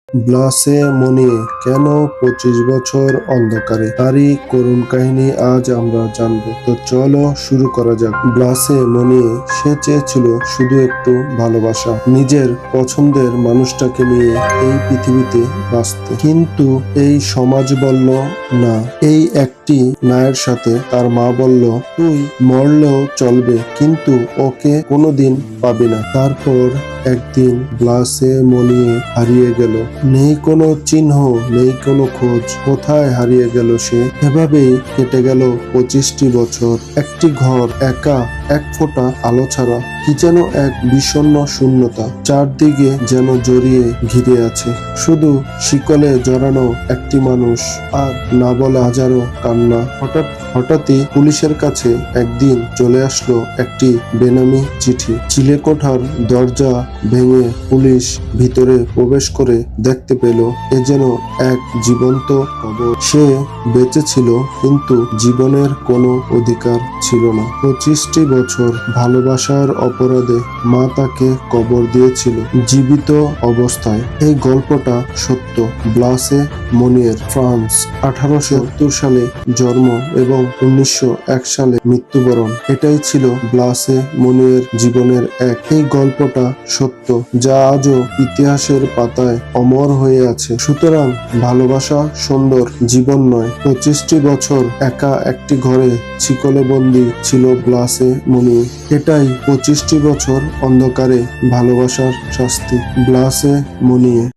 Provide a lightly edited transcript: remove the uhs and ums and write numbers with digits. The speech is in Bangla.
ব্লাসে মনিয়ে কেন 25 বছর অন্ধকারে, তারই করুণ কাহিনী আজ আমরা জানবো। তো চলো শুরু করা যাক। ব্লাসে মনিয়ে সে চেয়েছিল শুধু একটু ভালোবাসা, নিজের পছন্দের মানুষটাকে নিয়ে এই পৃথিবীতে বাঁচতে। কিন্তু এই সমাজ বলল না। এই একটি নায়ের সাথে তার মা বলল, তুই মরলেও চলবে, কিন্তু ওকে কোনোদিন পাবি না। তারপর একদিন ব্লাসে মনিয়ে হারিয়ে গেল। নেই কোনো চিহ্ন, নেই কোনো খোঁজ। কোথায় হারিয়ে গেল সে? এভাবেই কেটে গেল 25টি বছর। একটি ঘর একা, এক ফোঁটা আলো ছাড়া, কি যেন এক বিষণ্ণ শূন্যতা চারদিকে যেন জড়িয়ে ঘিরে আছে। শুধু শিকলে জড়ানো একটি মানুষ, আর না বলা হাজারো কান্না। হঠাৎই পুলিশের কাছে একদিন চলে আসলো একটি বেনামি চিঠি। চিলেকোঠার দরজা ভেঙে পুলিশ ভিতরে প্রবেশ করে দেখতে পেল এ যেন এক জীবন্ত কবর। সে বেঁচে ছিল, কিন্তু জীবনের কোনো অধিকার ছিল না। 25টি বছর ভালোবাসার অপরাধে মা তাকে কবর দিয়েছিল জীবিত অবস্থায়। এই গল্পটা সত্য। ব্লাসে মনিয়ের, ফ্রান্স, 1870 সালে জন্ম এবং 1901 সালে মৃত্যুবরণ। এটাই ছিল ব্লাসে মনিয়ের জীবনের এই গল্পটা সত্য, যা আজও ইতিহাসের পাতায় অমর হয়ে আছে। সুতরাং ভালোবাসা সুন্দর, জীবন নয়। 25টি বছর একা একটি ঘরে শিকলে বন্দী ছিল ব্লাসে মনিয়ে। এটাই 25টি বছর অন্ধকারে ভালোবাসার শাস্তি। ব্লাসে মনিয়ে।